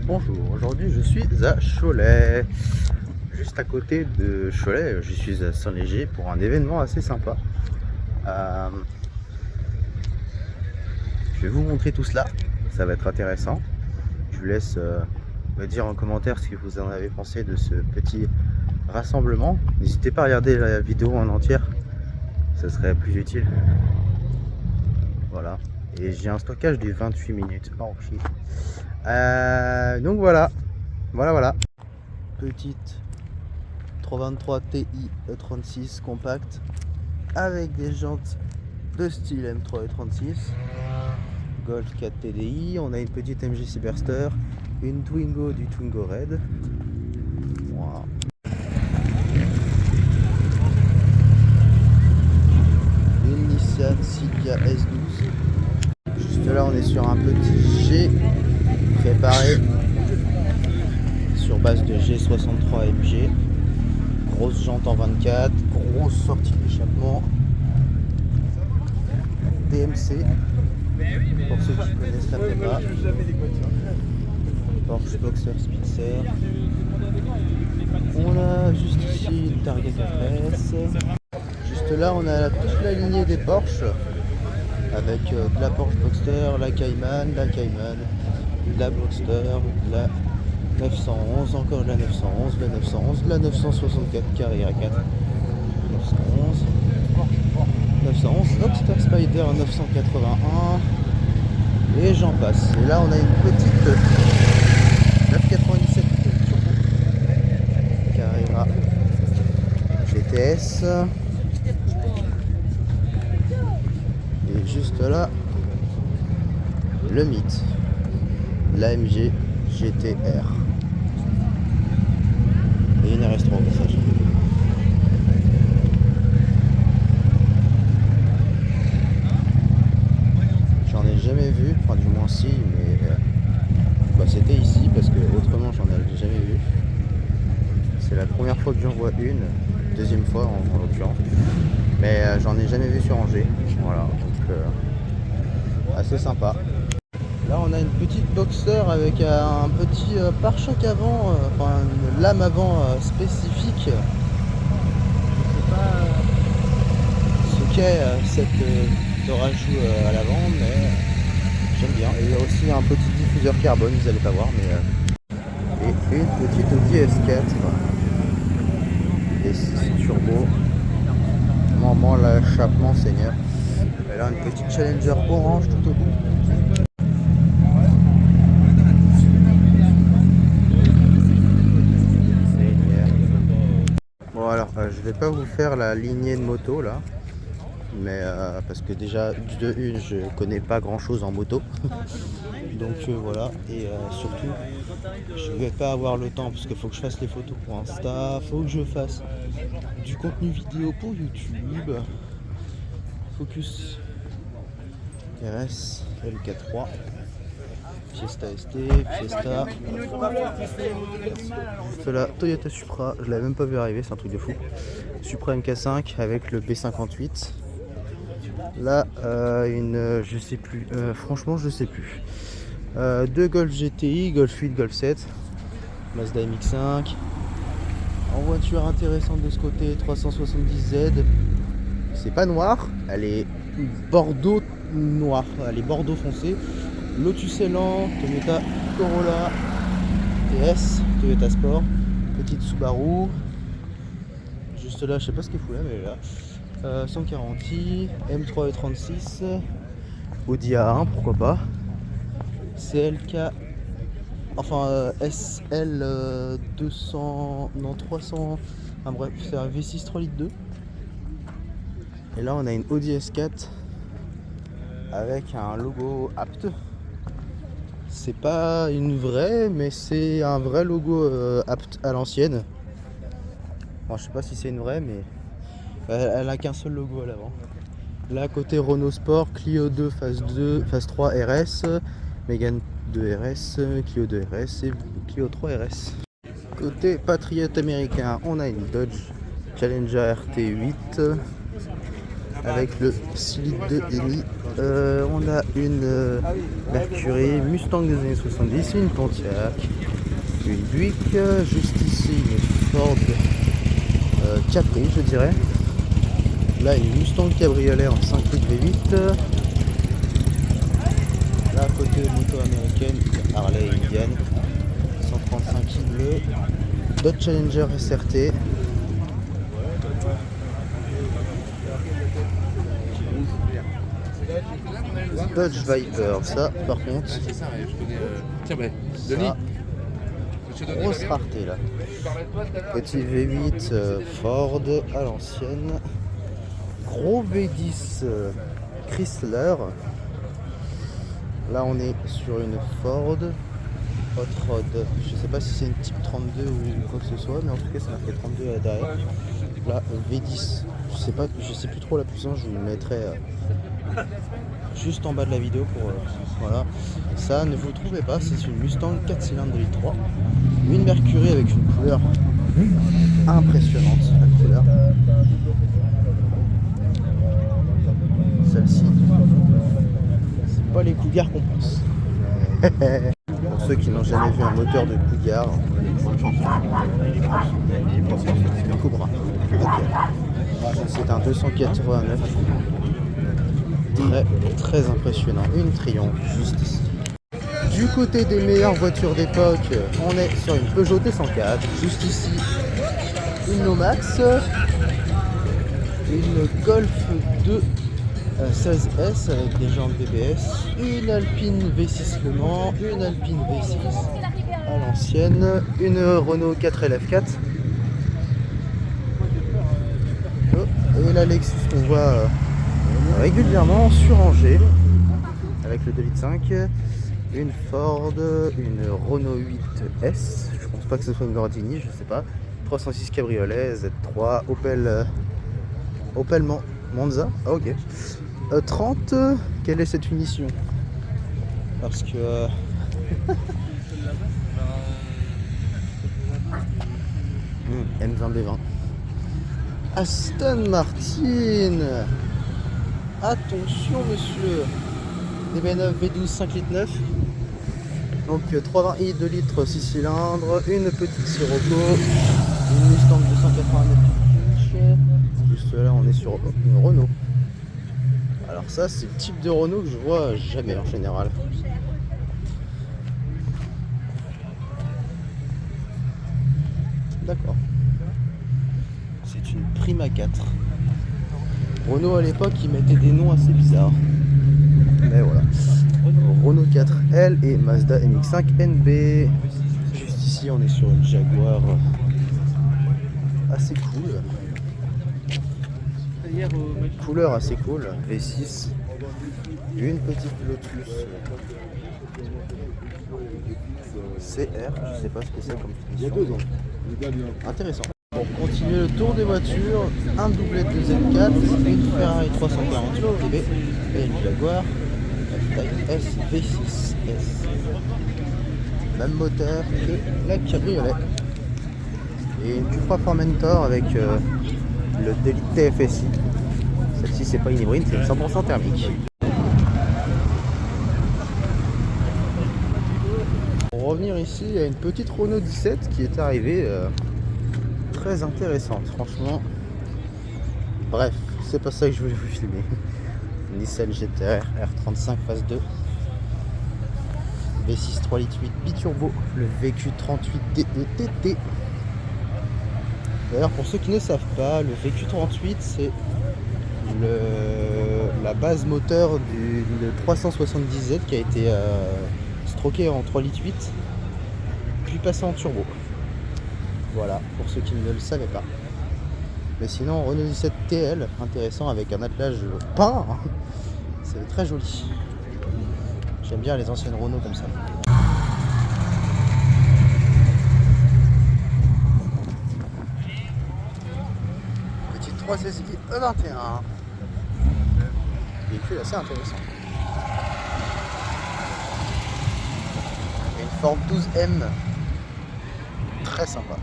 Bonjour, aujourd'hui je suis à Cholet, juste à côté de Cholet, je suis à Saint-Léger pour un événement assez sympa. Euh, je vais vous montrer tout cela, ça va être intéressant. Je vous laisse me dire en commentaire ce que vous en avez pensé de ce petit rassemblement. N'hésitez pas à regarder la vidéo en entière, ça serait plus utile. Voilà, et j'ai un stockage de 28 minutes. Oh shit. Donc voilà. Petite 323 Ti E36 compact avec des jantes de style M3 E36, Golf 4 TDI, on a une petite MG Cyberster, une Twingo du Twingo Red. Voilà. Une Nissan Silvia S12. Juste là on est sur un petit G préparé sur base de G63 MG. Grosse jante en 24, grosse sortie d'échappement. DMC, pour ceux qui connaissent la prépa. Porsche Boxer Spitzer. On a juste ici une Targa 4S. Juste là on a toute la lignée des Porsche avec de la Porsche Boxster, la Cayman, la Boxster, la 911, encore de la 911, la 964 Carrera 4, 911, Roadster Spider 981, et j'en passe. Et là on a une petite 997 Turbo Carrera GTS. Et juste là, le mythe, l'AMG GTR. Et une RS3 au passage. J'en ai jamais vu, enfin du moins si, mais c'était ici parce que autrement j'en ai jamais vu. C'est la première fois que j'en vois une, deuxième fois en l'occurrence, mais j'en ai jamais vu sur Angers. Voilà, donc assez sympa. Là on a une petite Boxster avec un petit pare-choc avant, enfin une lame avant spécifique. Je sais pas ce qu'est cette rajout à l'avant, mais j'aime bien. Et il y a aussi un petit diffuseur carbone, vous allez pas voir, mais et une petite Audi S4 et 6 turbo. Maman l'échappement seigneur. Et là une petite Challenger orange tout au bout. Bon alors je vais pas vous faire la lignée de moto là, mais parce que déjà de une je connais pas grand chose en moto. Donc voilà, et surtout je vais pas avoir le temps parce qu'il faut que je fasse les photos pour Insta, faut que je fasse du contenu vidéo pour YouTube. Focus RS LK3 Fiesta ST, Fiesta. Juste là, Toyota Supra, je l'avais même pas vu arriver, c'est un truc de fou. Supra MK5 avec le B58. Là, je sais plus, franchement, je sais plus. Deux Golf GTI, Golf 8, Golf 7, Mazda MX5. En voiture intéressante de ce côté, 370Z. C'est pas noir, elle est bordeaux noir, elle est bordeaux foncé. Lotus Elan, Toyota Corolla TS, Toyota Sport, petite Subaru. Juste là, je sais pas ce qu'il fout là, mais elle est là. 140i, M3 E36, Audi A1, pourquoi pas. CLK, enfin SL 200, non 300, enfin bref, c'est un V6 3 litres 2. Et là, on a une Audi S4 avec un logo Apt. C'est pas une vraie, mais c'est un vrai logo Apt à l'ancienne. Bon, je sais pas si c'est une vraie, mais elle a qu'un seul logo à l'avant. Là, côté Renault Sport, Clio 2 phase 3 RS, Mégane 2 RS, Clio 2 RS et Clio 3 RS. Côté patriote américain, on a une Dodge Challenger RT8. avec le 6 litres de Eni. On a une Mercury Mustang des années 70, une Pontiac, une Buick, juste ici une Ford Capri je dirais. Là une Mustang cabriolet en 5 litres V8. Là à côté moto américaine, Harley Indian, 135 kg, Dodge Challenger SRT. Dodge Viper, ça par contre, Tiens, ben, ça, Denis, grosse rareté là. Petit V8 Ford à l'ancienne, gros V10 Chrysler. Là on est sur une Ford Hot Rod, je sais pas si c'est une type 32 ou quoi que ce soit, mais en tout cas c'est marqué 32 à derrière. Là V10, je sais plus trop la puissance, je vous le mettrai juste en bas de la vidéo pour voilà. Ça ne vous le trouvez pas, c'est une Mustang 4 cylindres de litre 3, une Mercury avec une couleur impressionnante, la couleur. Celle-ci, c'est pas les Cougars qu'on pense. Pour ceux qui n'ont jamais vu un moteur de Cougar, le Cobra. Okay. C'est un 289. Très impressionnant. Une Triumph juste ici. Du côté des meilleures voitures d'époque, on est sur une Peugeot 204. Juste ici, une Lomax, une Golf 2 16S avec des jantes BBS, une Alpine V6 Le Mans, une Alpine V6 à l'ancienne, une Renault 4LF4 et la Lexus qu'on voit régulièrement sur Angers avec le 2,5 litres, une Ford, une Renault 8S, je pense pas que ce soit une Gordini, je sais pas, 306 cabriolet, Z3, Opel Monza, ah ok. 30, quelle est cette finition? Parce que M20B20. Aston Martin. Attention monsieur. DB9 V12 5 litres 9. Donc 320i 2 litres 6 cylindres, une petite Sirocco, une Mustang 289 juste là on est sur une Renault. Alors ça c'est le type de Renault que je vois jamais en général. D'accord. C'est une Prima 4. Renault à l'époque ils mettaient des noms assez bizarres. Mais voilà. Renault 4L et Mazda MX-5 NB. Juste ici on est sur une Jaguar assez cool. Couleur assez cool, V6, une petite Lotus CR, je sais pas ce que c'est comme finition. Intéressant. Pour continuer le tour des voitures, un doublet de Z4, une Ferrari 348 TB et une Jaguar taille S V6S. Même moteur que la cabriolet. Et une Cupra Formentor avec le 2 litres TFSI. Celle-ci c'est pas une hybride, c'est une 100% thermique. Pour revenir ici, il y a une petite Renault 17 qui est arrivée, très intéressante franchement. Bref, c'est pas ça que je voulais vous filmer. Nissan GT-R R35 phase 2. V6 3 litres 8 biturbo, le VQ38 DETT. D'ailleurs, pour ceux qui ne savent pas, le VQ38 c'est la base moteur du 370Z qui a été stroqué en 3 litres 8 puis passé en turbo. Voilà, pour ceux qui ne le savaient pas. Mais sinon, Renault 17 TL, intéressant avec un attelage peint, c'est très joli. J'aime bien les anciennes Renault comme ça. Petite 3 SI E21. Véhicule assez intéressant. Et une Ford 12M. Très sympa.